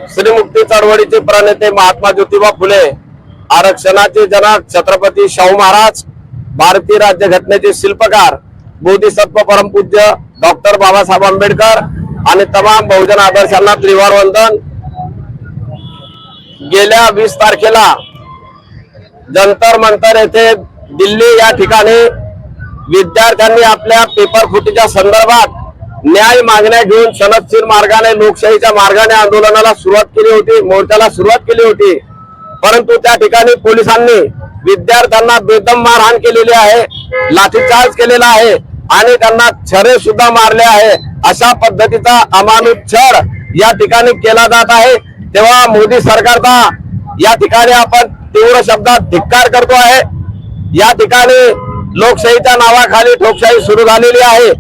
श्रीमुक्ती चळवळीचे प्रणेते महात्मा ज्योतिबा फुले, आरक्षणाचे जनक छत्रपती शाहू महाराज, भारतीय राज्यघटनेचे शिल्पकार बोधिसत्व परमपूज्य डॉक्टर बाबासाहेब आंबेडकर आणि तमाम बहुजन आदर्शांना त्रिवार वंदन। गेल्या 20 तारखेला जंतर मंतर येथे दिल्ली या ठिकाणी विद्यार्थ्यांनी आपल्या पेपर फुटीच्या संदर्भात न्याय मागण्या घेऊन सनदशीर मार्गाने लोकशाहीच्या मार्गाने आंदोलनाला सुरुवात केली होती, मोर्चाला सुरुवात केली होती। परंतु त्या ठिकाणी पोलिसांनी विद्यार्थ्यांना बेदम मारहाण केलेली आहे, लाठीचार्ज केलेला आहे आणि त्यांना छरे सुद्धा मारले आहे। अशा पद्धतीचा अमानुष छळ या ठिकाणी केला जात आहे। तेव्हा मोदी सरकारचा या ठिकाणी आपण तीव्र शब्दात धिक्कार करतो आहे। या ठिकाणी लोकशाहीच्या नावाखाली ठोकशाही सुरू झालेली आहे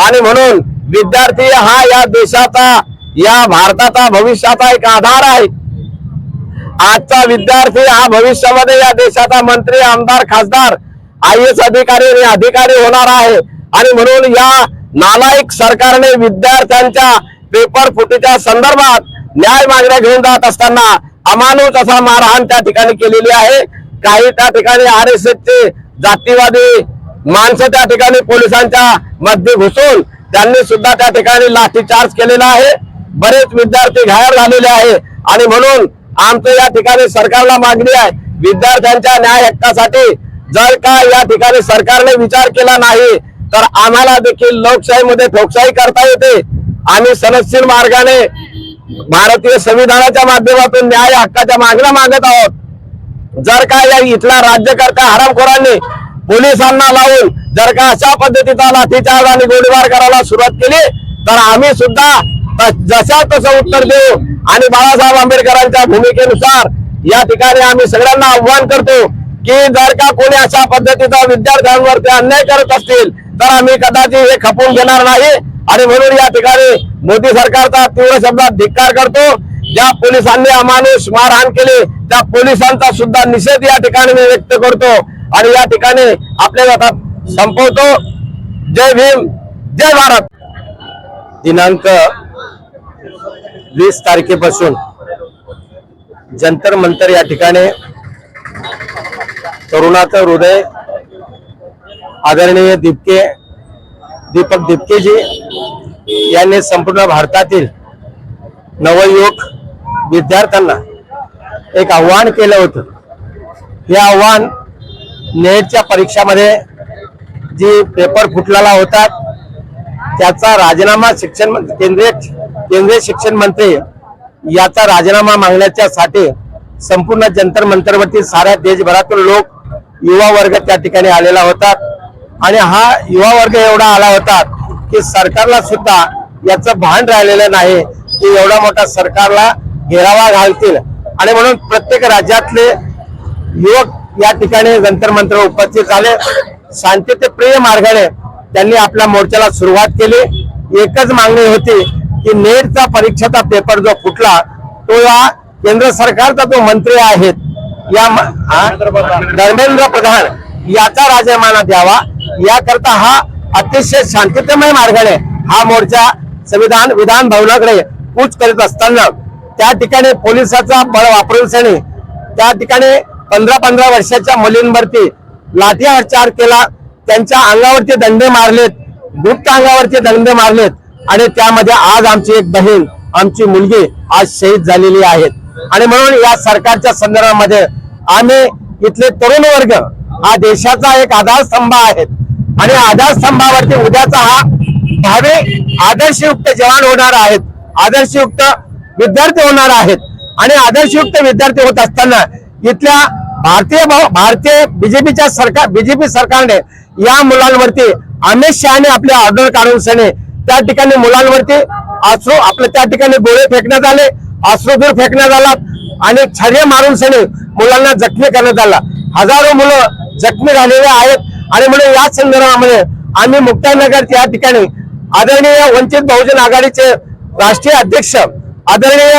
आणि म्हणून विद्यार्थी हा या देशाचा, या भारताचा भविष्याचा एक आधार आहे। आजचा विद्यार्थी हा भविष्यामध्ये या देशाचा मंत्री, आमदार, खासदार, IAS अधिकारी आणि अधिकारी होणार आहे आणि म्हणून या नालायक सरकारने विद्यार्थ्यांच्या पेपर फुटीच्या संदर्भात न्याय मागण्या घेऊन जात असताना अमानुष असा मारहाण त्या ठिकाणी केलेली आहे। काही त्या ठिकाणी RSSचे जातीवादी माणसं त्या ठिकाणी पोलिसांच्या मध्ये घुसून त्यांनी सुद्धा त्या ठिकाणी लाठीचार्ज केलेला आहे। बरेच विद्यार्थी घायल झालेले आहे आणि म्हणून आमचं या ठिकाणी सरकारला मागणी आहे, विद्यार्थ्यांच्या न्याय हक्कासाठी जर का या ठिकाणी सरकारने विचार केला नाही तर आम्हाला देखील लोकशाहीमध्ये ठोकशाही करता येते। आम्ही सनदशीर मार्गाने भारतीय संविधानाच्या माध्यमातून न्याय हक्काच्या मागण्या मागत आहोत। जर का या इथला राज्यकर्ता हरामखोरांनी पोलिसांना लावून जर का अशा पद्धतीचा लाठीचार्ज आणि गोळीबार करायला सुरुवात केली तर आम्ही सुद्धा जशा तसं उत्तर देऊ आणि बाळासाहेब आंबेडकरांच्या भूमिकेनुसार या ठिकाणी आम्ही सगळ्यांना आव्हान करतो की जर का कोणी अशा पद्धतीचा विद्यार्थ्यांवरती अन्याय करत असतील तर आम्ही कदाचित हे खपून घेणार नाही आणि म्हणून या ठिकाणी मोदी सरकारचा तीव्र शब्दात धिक्कार करतो। ज्या पोलिसांनी अमानुष मारहाण केली त्या पोलिसांचा सुद्धा निषेध या ठिकाणी मी व्यक्त करतो आणि या ठिकाणी आपल्याला आता संपवतो। जय भीम, जय भारत। दिनांक 20 तारखेपासून जंतर मंतर या ठिकाणी तरुणाचं हृदय आदरणीय दीपक दिपकेजी यांनी संपूर्ण भारतातील नवयुवक विद्यार्थ्यांना एक आव्हान केलं होतं। हे आव्हान नेटच्या परीक्षामध्ये जी पेपर फुटलेला होता त्याचा राजीनामा केंद्रीय शिक्षण मंत्री याचा राजीनामा मागण्याच्या साठी संपूर्ण जंतर मंतरवरती साऱ्या देशभरातून लोक, युवा वर्ग त्या ठिकाणी आलेला होता आणि हा युवा वर्ग एवढा आला होता की सरकारला सुद्धा याचं भान राहिलेलं नाही की एवढा मोठा सरकारला घेरावा घालतील आणि म्हणून प्रत्येक राज्यातले युवक या ठिकाणी जंतर मंतर उपस्थित झाले। शांततेप्रिय मार्गाने त्यांनी आपल्या मोर्चाला सुरुवात केली। एकच मागणी होती की नेटचा परीक्षेचा पेपर जो फुटला तो या केंद्र सरकारचा जो मंत्री आहेत या धर्मेंद्र प्रधान याचा राजीनामा द्यावा। याकरता हा अतिशय शांततेमय मार्गाने हा मोर्चा विधान भवनाकडे कूच करीत असताना त्या ठिकाणी पोलिसाचा बळ वापरून त्या ठिकाणी 15-15 वर्षाच्या मुलींवरती लाठीचार्ज केला, त्यांच्या अंगावरती दंडे मारलेत, गुप्त अंगावरती दंडे मारलेत आणि त्यामध्ये आज आमची एक बहीण, आमची मुलगी आज शहीद झालेली आहेत आणि म्हणून या सरकारच्या संदर्भामध्ये आम्ही इथले तरुण वर्ग हा देशाचा एक आधारस्तंभ आहेत आणि आधारस्तंभावरती उद्याचा हा भावी आदर्शयुक्त जवान होणार आहेत, आदर्शयुक्त विद्यार्थी होणार आहेत आणि आदर्शयुक्त विद्यार्थी होत असताना इथल्या भारतीय बीजेपी सरकारने या मुलांवरती अमित शहाने आपले ऑर्डर काढून त्या ठिकाणी मुलांवरती त्या ठिकाणी गोळे फेकण्यात आले, अश्रूधूर फेकण्यात आला आणि छर्ये मारून मुलांना जखमी करण्यात आला। हजारो मुलं जखमी झालेले आहेत आणि म्हणून या संदर्भामध्ये आम्ही मुक्ताईनगर या ठिकाणी आदरणीय वंचित बहुजन आघाडीचे राष्ट्रीय अध्यक्ष आदरणीय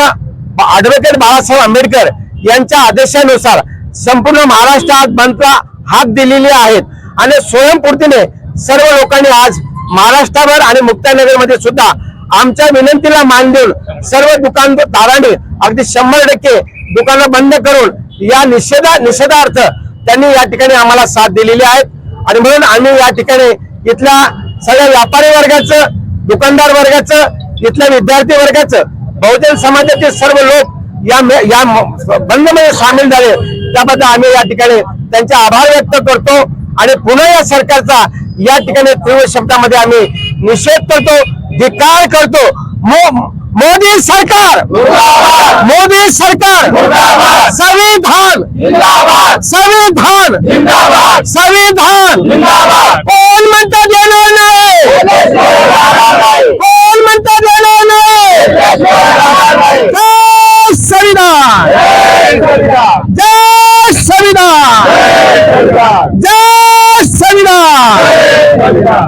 ऍडव्होकेट बाळासाहेब आंबेडकर यांच्या आदेशानुसार संपूर्ण महाराष्ट्रात बंदला हाक दिलेली आहेत आणि स्वयंपूर्तीने सर्व लोकांनी आज महाराष्ट्रावर आणि मुक्ताईनगर मध्ये सुद्धा आमच्या विनंतीला मान देऊन सर्व दुकानदारांनी अगदी 100% दुकानं बंद करून या निषेधार्थ त्यांनी या ठिकाणी आम्हाला साथ दिलेली आहे। आणि म्हणून आम्ही या ठिकाणी इथल्या सगळ्या व्यापारी वर्गाचं, दुकानदार वर्गाचं, इथल्या विद्यार्थी वर्गाचं, बहुजन समाजाचे सर्व लोक या बंदमध्ये सामील झाले, त्याबद्दल आम्ही या ठिकाणी त्यांचे आभार व्यक्त करतो। आणि पुन्हा या सरकारचा या ठिकाणी तीव्र शब्दामध्ये आम्ही निषेध करतो, धिक्कार करतो। मोदी सरकार, मोदी सरकार, संविधान, संविधान, संविधान, कोण म्हणता देणार नाही, कोण म्हणता देणार नाही। जय संविधान, जय संविधान, जय संविधान।